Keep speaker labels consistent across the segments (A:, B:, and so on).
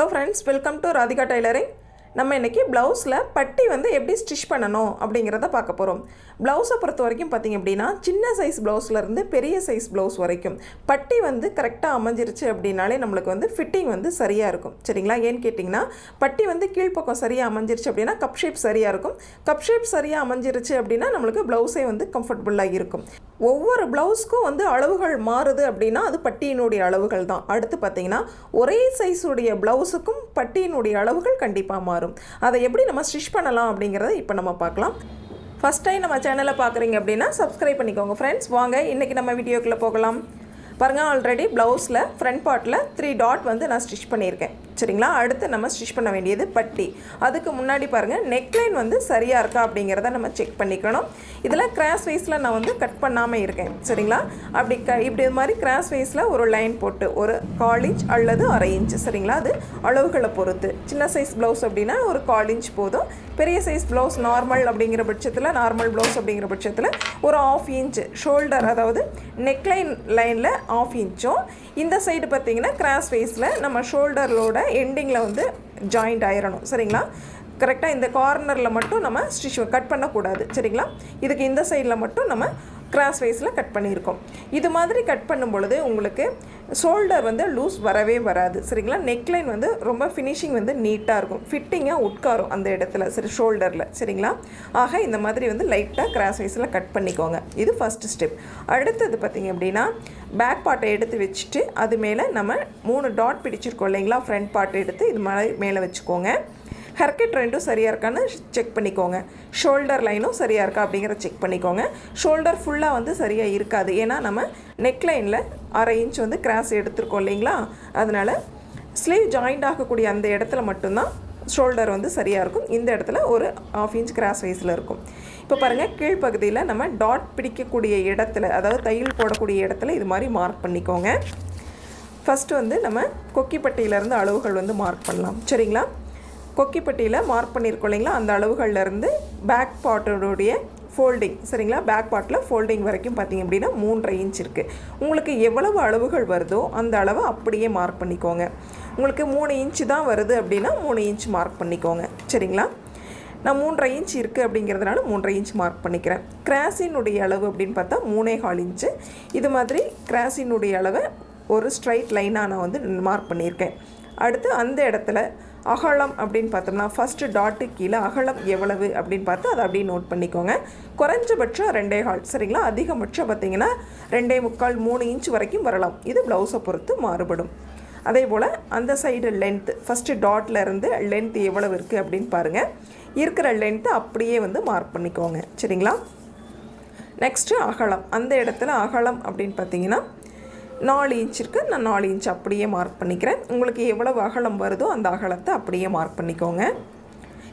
A: Hello friends, welcome to Radhika Tailoring. நம்ம இன்னைக்கு ப்ளவுஸ்ல பட்டி வந்து எப்படி ஸ்டிச் பண்ணனும் அப்படிங்கறத பார்க்க போறோம். ப்ளவுஸை பொறுத்த வரைக்கும் பாத்தீங்க அப்படினா சின்ன சைஸ் ப்ளவுஸ்ல இருந்து பெரிய சைஸ் ப்ளவுஸ் வரைக்கும் பட்டி வந்து கரெக்ட்டா அமைஞ்சிருச்சு அப்படினாலே நமக்கு வந்து ஃபிட்டிங் வந்து சரியா இருக்கும். சரிங்களா? ஏன் கேட்டிங்கனா பட்டி வந்து கீழ் பக்கம் சரியா அமைஞ்சிருச்சு அப்படினா கப் ஷேப் சரியா இருக்கும். கப் ஷேப் சரியா அமைஞ்சிருச்சு அப்படினா நமக்கு ப்ளவுஸே வந்து கம்ஃபர்ட்டபிளா இருக்கும். ஒவ்வொரு ப்ளவுஸ்க்கும் வந்து அளவுகள் மாறுது அப்படினா அது பட்டியினுடைய அளவுகள் தான். அடுத்து பாத்தீங்கன்னா ஒரே சைஸ் உடைய ப்ளவுஸ்க்கும் பட்டியினுடைய அளவுகள் கண்டிப்பா மாறும். அதை எப்படி நம்ம ஸ்டிச் பண்ணலாம் அப்படிங்கறதை இப்போ நம்ம பார்க்கலாம். ஃபர்ஸ்ட் டைம் நம்ம சேனலை பார்க்குறீங்க அப்படினா சப்ஸ்கிரைப் பண்ணிக்கோங்க फ्रेंड्स. வாங்க இன்னைக்கு நம்ம வீடியோக்குள்ள போகலாம். பாருங்க ஆல்ரெடி ப்ளவுஸ்ல ஃப்ரண்ட் பார்ட்ல 3 டாட் வந்து நான் ஸ்டிச் பண்ணியிருக்கேன். சரிங்களா? அடுத்து நம்ம ஸ்டிச் பண்ண வேண்டியது பட்டி. அதுக்கு முன்னாடி பாருங்க நெக் லைன் வந்து சரியா இருக்கா அப்படிங்கறத நம்ம செக் பண்ணிக்கணும். இதல கிராஸ் வைஸ்ல நான் வந்து கட் பண்ணாம இருக்கேன். சரிங்களா? அப்படி இப்படி இந்த மாதிரி கிராஸ் வைஸ்ல ஒரு லைன் போட்டு ஒரு 1/4 இன்ச் அல்லது 1/2 இன்ச். சரிங்களா? அது அளவுகளை பொறுத்து. சின்ன சைஸ் ப்ளவுஸ் அப்படினா ஒரு 1/4 இன்ச் போதும். பெரிய சைஸ் ப்ளவுஸ் நார்மல் அப்படிங்கிற பட்சத்துல நார்மல் ப்ளவுஸ் அப்படிங்கிற பட்சத்துல ஒரு 1/2 இன்ச் ஷோல்டர் அதாவது நெக் லைன்ல 1/2 இன்ச்சும் இந்த சைடு பாத்தீங்கன்னா கிராஸ் வைஸ்ல நம்ம ஷோல்டரோட எண்டிங்ல வந்து ஜாயிண்ட் ஆயிரணும். சரிங்களா? கரெக்ட்டா இந்த கார்னர்ல மட்டும் நம்ம ஸ்டிச் கட் பண்ண கூடாது. சரிங்களா? இதுக்கு இந்த சைடுல மட்டும் நம்ம கிராஸ் வைஸ்ல கட் பண்ணியிருக்கோம். இது மாதிரி கட் பண்ணும் பொழுது உங்களுக்கு ஷோல்டர் வந்து லூஸ் வரவே வராது. சரிங்களா? நெக் லைன் வந்து ரொம்ப ஃபினிஷிங் வந்து நீட்டாக இருக்கும். ஃபிட்டிங்காக உட்காரும் அந்த இடத்துல. சரி, ஷோல்டரில். சரிங்களா? ஆக இந்த மாதிரி வந்து லைட்டாக கிராஸ் வைஸில் கட் பண்ணிக்கோங்க. இது ஃபஸ்ட்டு ஸ்டெப். அடுத்தது பார்த்திங்க அப்படின்னா பேக் பார்ட்டை எடுத்து வச்சுட்டு அது மேலே நம்ம 3 டாட் பிடிச்சிருக்கோம் இல்லைங்களா? ஃப்ரண்ட் பார்ட் எடுத்து இது மாதிரி மேலே வச்சுக்கோங்க. ஹர்கட் ரெண்டும் சரியாக இருக்கான்னு செக் பண்ணிக்கோங்க. ஷோல்டர் லைனும் சரியாக இருக்கா அப்படிங்கிற செக் பண்ணிக்கோங்க. ஷோல்டர் ஃபுல்லாக வந்து சரியாக இருக்காது. ஏன்னா நம்ம நெக் லைனில் 1/2 இன்ச் வந்து கிராஸ் எடுத்துருக்கோம் இல்லைங்களா? அதனால் ஸ்லீவ் ஜாயிண்ட் ஆகக்கூடிய அந்த இடத்துல மட்டும்தான் ஷோல்டர் வந்து சரியாக இருக்கும். இந்த இடத்துல ஒரு 1/2 இன்ச் கிராஸ் வைஸில் இருக்கும். இப்போ பாருங்கள் கீழ்ப்பகுதியில் நம்ம டாட் பிடிக்கக்கூடிய இடத்துல அதாவது தையல் போடக்கூடிய இடத்துல இது மாதிரி மார்க் பண்ணிக்கோங்க. ஃபஸ்ட்டு வந்து நம்ம கொக்கிப்பட்டியிலேருந்து அளவுகள் வந்து மார்க் பண்ணலாம். சரிங்களா? கொக்கிப்பட்டியில் மார்க் பண்ணியிருக்கோம் இல்லைங்களா? அந்த அளவுகள்லேருந்து பேக் பார்ட்டோடைய ஃபோல்டிங். சரிங்களா? பேக் பார்ட்டில் ஃபோல்டிங் வரைக்கும் பார்த்திங்க அப்படின்னா 3.5 இன்ச் இருக்குது. உங்களுக்கு எவ்வளவு அளவுகள் வருதோ அந்த அளவை அப்படியே மார்க் பண்ணிக்கோங்க. உங்களுக்கு 3 இன்ச்சு தான் வருது அப்படின்னா 3 இன்ச் மார்க் பண்ணிக்கோங்க. சரிங்களா? நான் 3.5 இன்ச் இருக்குது அப்படிங்கிறதுனால 3.5 இன்ச் மார்க் பண்ணிக்கிறேன். கிராஸினுடைய அளவு அப்படின்னு பார்த்தா 3.25 இன்ச்சு. இது மாதிரி கிராஸினுடைய அளவை ஒரு ஸ்ட்ரைட் லைனாக நான் வந்து மார்க் பண்ணியிருக்கேன். அடுத்து அந்த இடத்துல அகலம் அப்படின்னு பார்த்தோம்னா ஃபஸ்ட்டு டாட்டு கீழே அகலம் எவ்வளவு அப்படின்னு பார்த்து அதை அப்படியே நோட் பண்ணிக்கோங்க. குறைஞ்சபட்சம் 2.25. சரிங்களா? அதிகபட்சம் பார்த்திங்கன்னா 2.25 3 இன்ச் வரைக்கும் வரலாம். இது ப்ளவுஸை பொறுத்து மாறுபடும். அதே போல் அந்த சைடு லென்த்து ஃபஸ்ட்டு டாட்டில் இருந்து லென்த் எவ்வளவு இருக்குது அப்படின்னு பாருங்கள். இருக்கிற லென்த்து அப்படியே வந்து மார்க் பண்ணிக்கோங்க. சரிங்களா? நெக்ஸ்ட்டு அகலம். அந்த இடத்துல அகலம் அப்படின்னு பார்த்தீங்கன்னா 4 இன்ச் இருக்குது. நான் 4 இன்ச் அப்படியே மார்க் பண்ணிக்கிறேன். உங்களுக்கு எவ்வளவு அகலம் வருதோ அந்த அகலத்தை அப்படியே மார்க் பண்ணிக்கோங்க.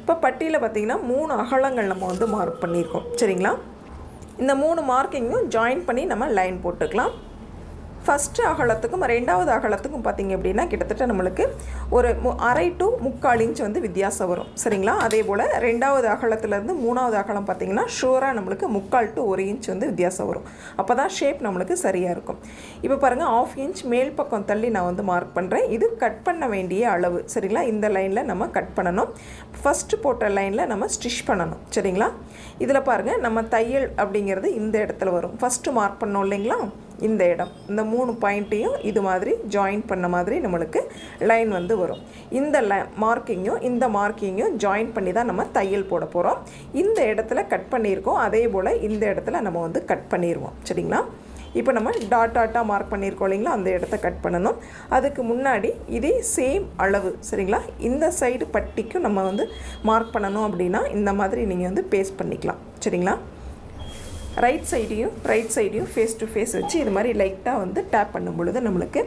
A: இப்போ பட்டியில் பார்த்திங்கன்னா 3 அகலங்கள் நம்ம வந்து மார்க் பண்ணியிருக்கோம். சரிங்களா? இந்த 3 மார்க்கிங்கும் ஜாயின் பண்ணி நம்ம லைன் போட்டுக்கலாம். ஃபஸ்ட்டு அகலத்துக்கும் ரெண்டாவது அகலத்துக்கும் பார்த்திங்க அப்படின்னா கிட்டத்தட்ட நம்மளுக்கு ஒரு 1/2 to 3/4 இன்ச் வந்து வித்தியாசம் வரும். சரிங்களா? அதே போல் ரெண்டாவது அகலத்துலேருந்து 3வது அகலம் பார்த்திங்கன்னா ஷூராக நம்மளுக்கு 3/4 to 1 இன்ச் வந்து வித்தியாசம் வரும். அப்போ தான் ஷேப் நம்மளுக்கு சரியாக இருக்கும். இப்போ பாருங்கள் 1/2 இன்ச் மேல் பக்கம் தள்ளி நான் வந்து மார்க் பண்ணுறேன். இது கட் பண்ண வேண்டிய அளவு. சரிங்களா? இந்த லைனில் நம்ம கட் பண்ணணும். ஃபஸ்ட்டு போட்ட லைனில் நம்ம ஸ்டிச் பண்ணணும். சரிங்களா? இதில் பாருங்கள் நம்ம தையல் அப்படிங்கிறது இந்த இடத்துல வரும். ஃபஸ்ட்டு மார்க் பண்ணோம் இல்லைங்களா? இந்த இடம் இந்த 3 பாயிண்ட்டையும் இது மாதிரி ஜாயின் பண்ண மாதிரி நம்மளுக்கு லைன் வந்து வரும். இந்த மார்க்கிங்கும் ஜாயின் பண்ணி தான் நம்ம தையல் போட போகிறோம். இந்த இடத்துல கட் பண்ணியிருக்கோம். அதே போல் இந்த இடத்துல நம்ம வந்து கட் பண்ணிடுவோம். சரிங்களா? இப்போ நம்ம டாட்டாக மார்க் பண்ணியிருக்கோம் இல்லைங்களா? அந்த இடத்த கட் பண்ணணும். அதுக்கு முன்னாடி இதே சேம் அளவு. சரிங்களா? இந்த சைடு பட்டிக்கும் நம்ம வந்து மார்க் பண்ணணும் அப்படின்னா இந்த மாதிரி நீங்கள் வந்து பேஸ்ட் பண்ணிக்கலாம். சரிங்களா? ரைட் சைடையும் ஃபேஸ் டு ஃபேஸ் வச்சு இது மாதிரி லைட்டாக வந்து டேப் பண்ணும் பொழுது நம்மளுக்கு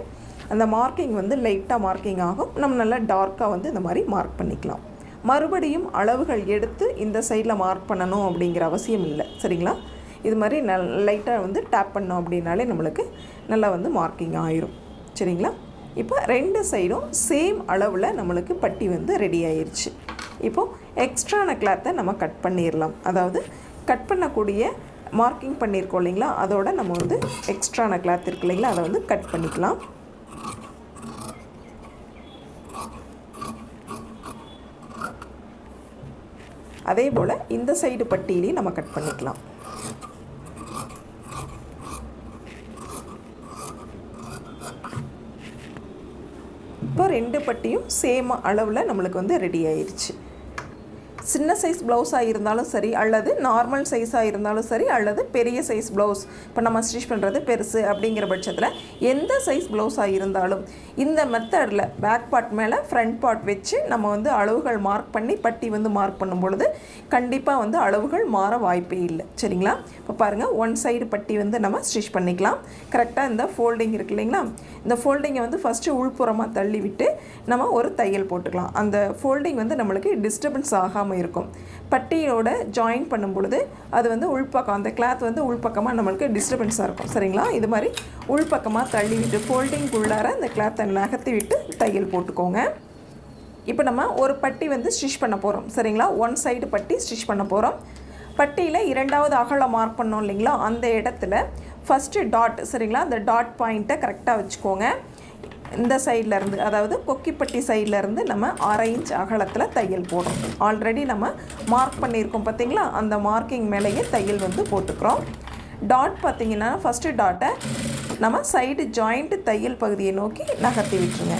A: அந்த மார்க்கிங் வந்து லைட்டாக மார்க்கிங் ஆகும். நம்ம நல்லா டார்க்காக வந்து இந்த மாதிரி மார்க் பண்ணிக்கலாம். மறுபடியும் அளவுகள் எடுத்து இந்த சைடில் மார்க் பண்ணணும் அப்படிங்கிற அவசியம் இல்லை. சரிங்களா? இது மாதிரி லைட்டாக வந்து டேப் பண்ணோம் அப்படின்னாலே நம்மளுக்கு நல்லா வந்து மார்க்கிங் ஆயிரும். சரிங்களா? இப்போ 2 சைடும் சேம் அளவில் நம்மளுக்கு பட்டி வந்து ரெடி ஆயிடுச்சு. இப்போது எக்ஸ்ட்ரான கிளாத்தை நம்ம கட் பண்ணிடலாம். அதாவது கட் பண்ணக்கூடிய மார்க்கிங் பண்ணியிருக்கோம் இல்லைங்களா? அதோட நம்ம வந்து எக்ஸ்ட்ரான கிளாத் இருக்கு இல்லைங்களா? அதை வந்து கட் பண்ணிக்கலாம். அதே போல் இந்த சைடு பட்டியிலையும் நம்ம கட் பண்ணிக்கலாம். இப்போ 2 பட்டியும் சேம் அளவில் நம்மளுக்கு வந்து ரெடி ஆயிடுச்சு. சின்ன சைஸ் ப்ளவுஸாக இருந்தாலும் சரி, அல்லது நார்மல் சைஸாக இருந்தாலும் சரி, அல்லது பெரிய சைஸ் ப்ளவுஸ், இப்போ நம்ம ஸ்டிச் பண்ணுறது பெருசு அப்படிங்கிற பட்சத்தில் எந்த சைஸ் ப்ளவுஸாக இருந்தாலும் இந்த மெத்தடில் பேக் பார்ட் மேலே ஃப்ரண்ட் பார்ட் வச்சு நம்ம வந்து அளவுகள் மார்க் பண்ணி பட்டி வந்து மார்க் பண்ணும் பொழுது கண்டிப்பாக வந்து அளவுகள் மாற வாய்ப்பே இல்லை. சரிங்களா? இப்போ பாருங்கள், ஒன் சைடு பட்டி வந்து நம்ம ஸ்டிச் பண்ணிக்கலாம். கரெக்டாக இந்த ஃபோல்டிங் இருக்குது இல்லைங்களா, இந்த ஃபோல்டிங்கை வந்து ஃபஸ்ட்டு உள்புறமாக தள்ளி விட்டு நம்ம ஒரு தையல் போட்டுக்கலாம். அந்த ஃபோல்டிங் வந்து நம்மளுக்கு டிஸ்டர்பன்ஸ் ஆகாமல் இருக்கும். பட்டியோட ஜாயின் பண்ணும் பொழுது அது வந்து உள்பக்கம், அந்த கிளாத் வந்து உள்பக்கமாக நம்மளுக்கு டிஸ்டர்பன்ஸாக இருக்கும். சரிங்களா? இது மாதிரி உள்பக்கமாக தள்ளி விட்டு ஃபோல்டிங் உள்ளார அந்த கிளாத்தை நகர்த்தி விட்டு தையல் போட்டுக்கோங்க. இப்போ நம்ம ஒரு பட்டி வந்து ஸ்டிச் பண்ண போகிறோம். சரிங்களா? ஒன் சைடு பட்டி ஸ்டிச் பண்ண போகிறோம். பட்டியில் 2வது அகலம் மார்க் பண்ணோம் இல்லைங்களா, அந்த இடத்துல ஃபஸ்ட்டு டாட், சரிங்களா, அந்த டாட் பாயிண்ட்டை கரெக்டாக வச்சுக்கோங்க. இந்த சைட்லேருந்து, அதாவது கொக்கிப்பட்டி சைட்லேருந்து நம்ம 1/2 இன்ச் அகலத்தில் தையல் போடுறோம். ஆல்ரெடி நம்ம மார்க் பண்ணியிருக்கோம் பார்த்தீங்களா, அந்த மார்க்கிங் மேலேயே தையல் வந்து போட்டுக்கிறோம். டாட் பார்த்திங்கன்னா ஃபஸ்ட்டு டாட்டை நம்ம சைடு ஜாயிண்ட் தையல் பகுதியை நோக்கி நகர்த்தி விட்டுருங்க.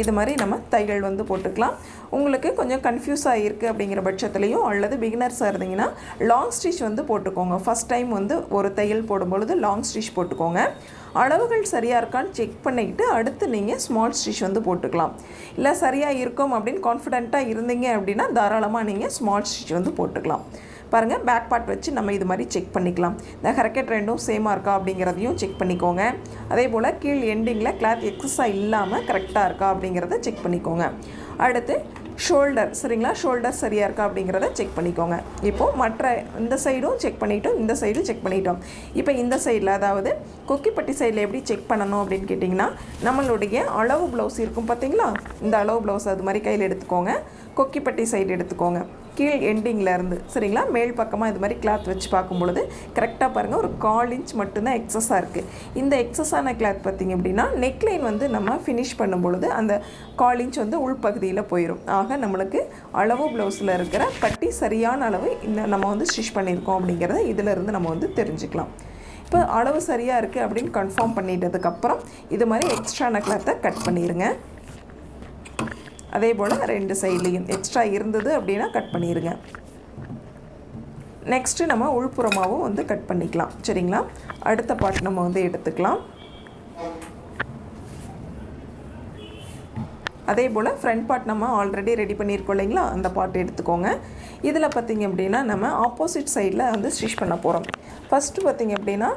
A: இது மாதிரி நம்ம தையல் வந்து போட்டுக்கலாம். உங்களுக்கு கொஞ்சம் கன்ஃபியூஸாக இருக்குது அப்படிங்கிற பட்சத்துலையும், அல்லது பிகினர்ஸாக இருந்தீங்கன்னா லாங் ஸ்டிச் வந்து போட்டுக்கோங்க. ஃபஸ்ட் டைம் வந்து ஒரு தையல் போடும்பொழுது லாங் ஸ்டிச் போட்டுக்கோங்க. அளவுகள் சரியாக இருக்கான்னு செக் பண்ணிக்கிட்டு அடுத்து நீங்கள் ஸ்மால் ஸ்டிச் வந்து போட்டுக்கலாம். இல்லை சரியாக இருக்கும் அப்படின்னு கான்ஃபிடென்ட்டாக இருந்தீங்க அப்படின்னா தாராளமாக நீங்கள் ஸ்மால் ஸ்டிச் வந்து போட்டுக்கலாம். பாருங்கள், பேக் பார்ட் வச்சு நம்ம இது மாதிரி செக் பண்ணிக்கலாம். இந்த ஹரக்கெட் ரெண்டும் சேமாக இருக்கா அப்படிங்கிறதையும் செக் பண்ணிக்கோங்க. அதே போல் கீழ் எண்டிங்கில் கிளாத் எக்ஸஸாக இல்லாமல் கரெக்டாக இருக்கா அப்படிங்கிறத செக் பண்ணிக்கோங்க. அடுத்து ஷோல்டர், சரிங்களா, ஷோல்டர் சரியாக இருக்கா அப்படிங்கிறத செக் பண்ணிக்கோங்க. இப்போது மற்ற இந்த சைடும் செக் பண்ணிட்டோம், இந்த சைடும் செக் பண்ணிட்டோம். இப்போ இந்த சைடில், அதாவது கொக்கிப்பட்டி சைடில் எப்படி செக் பண்ணணும் அப்படின்னு கேட்டிங்கன்னா, நம்மளுடைய அளவு ப்ளவுஸ் இருக்கும் பார்த்தீங்களா, இந்த அளவு ப்ளவுஸ் அது மாதிரி கையில் எடுத்துக்கோங்க. கொக்கிப்பட்டி சைடு எடுத்துக்கோங்க, கீழ் எண்டிங்கில் இருந்து, சரிங்களா, மேல் பக்கமாக இது மாதிரி கிளாத் வச்சு பார்க்கும்பொழுது கரெக்டாக பாருங்கள், ஒரு 1/4 இன்ச் மட்டும்தான் எக்ஸஸாக இருக்குது. இந்த எக்ஸஸான கிளாத் பார்த்திங்க அப்படின்னா நெக்லைன் வந்து நம்ம ஃபினிஷ் பண்ணும்பொழுது அந்த 1/4 இன்ச் வந்து உள்பகுதியில் போயிடும். ஆக நம்மளுக்கு அளவு ப்ளவுஸில் இருக்கிற பட்டி சரியான அளவு இந்த நம்ம வந்து ஸ்டிச் பண்ணியிருக்கோம் அப்படிங்கிறத இதிலிருந்து நம்ம வந்து தெரிஞ்சுக்கலாம். இப்போ அளவு சரியாக இருக்குது அப்படின்னு கன்ஃபார்ம் பண்ணிட்டதுக்கப்புறம் இது மாதிரி எக்ஸ்ட்ரான கிளாத்தை கட் பண்ணிடுங்க. அதே போல் 2 சைட்லேயும் எக்ஸ்ட்ரா இருந்தது அப்படின்னா கட் பண்ணிடுங்க. நெக்ஸ்ட்டு நம்ம உள்புறமாகவும் வந்து கட் பண்ணிக்கலாம். சரிங்களா? அடுத்த பார்ட் நம்ம வந்து எடுத்துக்கலாம். அதே போல் ஃப்ரண்ட் பார்ட் நம்ம ஆல்ரெடி ரெடி பண்ணியிருக்கோம் இல்லைங்களா, அந்த பார்ட் எடுத்துக்கோங்க. இதில் பார்த்திங்க அப்படின்னா நம்ம ஆப்போசிட் சைடில் வந்து ஸ்டிச் பண்ண போகிறோம். ஃபஸ்ட்டு பார்த்திங்க அப்படின்னா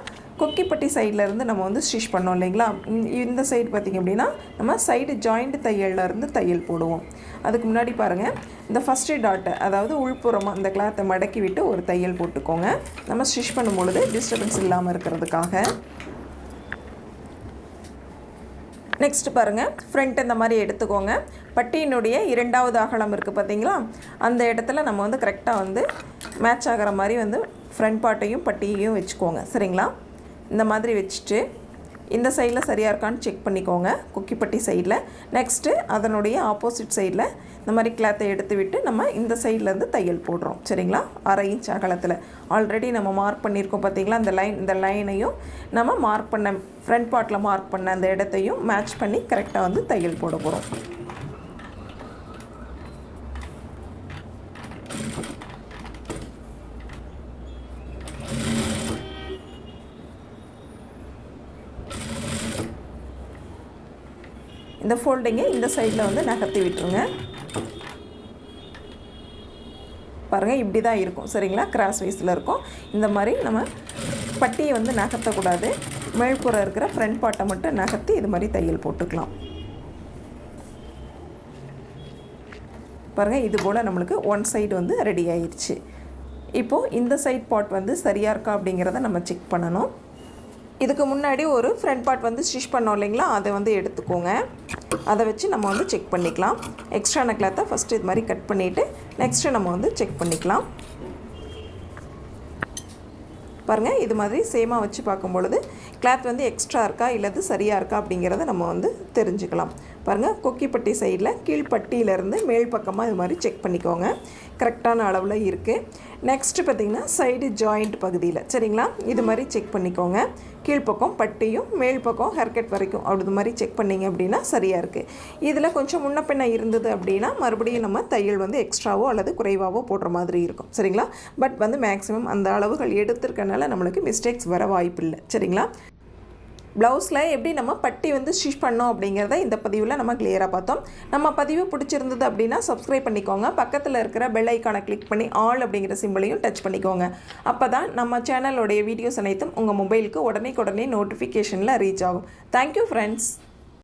A: கொக்கிப்பட்டி சைட்லேருந்து நம்ம வந்து ஸ்டிச் பண்ணோம் இல்லைங்களா, இந்த சைடு பார்த்திங்க அப்படின்னா நம்ம சைடு ஜாயிண்ட் தையல்லேருந்து தையல் போடுவோம். அதுக்கு முன்னாடி பாருங்கள், இந்த ஃபஸ்ட்டு டாட்டை, அதாவது உள்புறமாக இந்த கிளாத்தை மடக்கி விட்டு ஒரு தையல் போட்டுக்கோங்க. நம்ம ஸ்டிச் பண்ணும்பொழுது டிஸ்டர்பன்ஸ் இல்லாமல் இருக்கிறதுக்காக. நெக்ஸ்ட் பாருங்கள், ஃப்ரண்ட் இந்த மாதிரி எடுத்துக்கோங்க. பட்டியினுடைய 2வது அகலம் இருக்குது பார்த்தீங்களா, அந்த இடத்துல நம்ம வந்து கரெக்டாக வந்து மேட்ச் ஆகிற மாதிரி வந்து ஃப்ரண்ட் பார்ட்டையும் பட்டியையும் வச்சுக்கோங்க. சரிங்களா? இந்த மாதிரி வச்சுட்டு இந்த சைடில் சரியாக இருக்கான்னு செக் பண்ணிக்கோங்க, கொக்கிப்பட்டி சைடில். நெக்ஸ்ட்டு அதனுடைய ஆப்போசிட் சைடில் இந்த மாதிரி கிளாத்தை எடுத்து விட்டு நம்ம இந்த சைட்லேருந்து தையல் போடுறோம். சரிங்களா? 1/2 இன்ச் அகலத்தில் ஆல்ரெடி நம்ம மார்க் பண்ணியிருக்கோம் பார்த்தீங்களா, இந்த லைனையும் நம்ம மார்க் பண்ண ஃப்ரண்ட் பார்ட்டில் மார்க் பண்ண அந்த இடத்தையும் மேட்ச் பண்ணி கரெக்டாக வந்து தையல் போட போகிறோம். இந்த ஃபோல்டிங்கை இந்த சைடில் வந்து நகர்த்தி விட்டுருங்க. பாருங்கள், இப்படி தான் இருக்கும். சரிங்களா? கிராஸ் வைஸில் இருக்கும். இந்த மாதிரி நம்ம பட்டியை வந்து நகர்த்தக்கூடாது. மேல்புறம் இருக்கிற ஃப்ரண்ட் பார்ட்டை மட்டும் நகர்த்தி இது மாதிரி தையல் போட்டுக்கலாம். பாருங்கள், இது போல் நம்மளுக்கு ஒன் சைடு வந்து ரெடி ஆயிடுச்சு. இப்போது இந்த சைட் பார்ட் வந்து சரியாக இருக்கா அப்படிங்கிறத நம்ம செக் பண்ணணும். இதுக்கு முன்னாடி ஒரு ஃப்ரண்ட் பார்ட் வந்து ஸ்டிச் பண்ணோம் இல்லைங்களா, அதை வந்து எடுத்துக்கோங்க. அதை வச்சு நம்ம வந்து செக் பண்ணிக்கலாம். எக்ஸ்ட்ரான கிளாத்தை ஃபஸ்ட்டு இது மாதிரி கட் பண்ணிவிட்டு நெக்ஸ்ட்டு நம்ம வந்து செக் பண்ணிக்கலாம். பாருங்கள், இது மாதிரி சேமாக வச்சு பார்க்கும்பொழுது கிளாத் வந்து எக்ஸ்ட்ரா இருக்கா இல்லது சரியாக இருக்கா அப்படிங்கிறத நம்ம வந்து தெரிஞ்சுக்கலாம். பாருங்கள், கொக்கிப்பட்டி சைடில் கீழ்ப்பட்டியிலேருந்து மேல் பக்கமாக இது மாதிரி செக் பண்ணிக்கோங்க. கரெக்டான அளவில் இருக்குது. நெக்ஸ்ட்டு பார்த்திங்கன்னா சைடு ஜாயிண்ட் பகுதியில் சரிங்களா, இது மாதிரி செக் பண்ணிக்கோங்க. கீழ்ப்பக்கம் பட்டியும் மேல் பக்கம் ஹேர்கட் வரைக்கும் அப்படி மாதிரி செக் பண்ணிங்க அப்படின்னா சரியாக இருக்குது. இதில் கொஞ்சம் முன்ன பின்ன இருந்தது அப்படின்னா மறுபடியும் நம்ம தையல் வந்து எக்ஸ்ட்ராவோ அல்லது குறைவாவோ போடுற மாதிரி இருக்கும் சரிங்களா. பட் வந்து மேக்ஸிமம் அந்த அளவுகள் எடுத்துருக்கனால நம்மளுக்கு மிஸ்டேக்ஸ் வர வாய்ப்பு இல்லை சரிங்களா. ப்ளவுஸில் எப்படி நம்ம பட்டி வந்து ஸ்டிச் பண்ணோம் அப்படிங்கிறத இந்த பதிவில் நம்ம கிளியராக பார்த்தோம். நம்ம பதிவு பிடிச்சிருந்தது அப்படின்னா சப்ஸ்கிரைப் பண்ணிக்கோங்க. பக்கத்தில் இருக்கிற பெல் ஐக்கானை கிளிக் பண்ணி ஆல் அப்படிங்கிற சிம்பிளையும் டச் பண்ணிக்கோங்க. அப்போ தான் நம்ம சேனலோடைய வீடியோஸ் அனைத்தும் உங்கள் மொபைலுக்கு உடனே நோட்டிஃபிகேஷனில் ரீச் ஆகும். Thank you friends.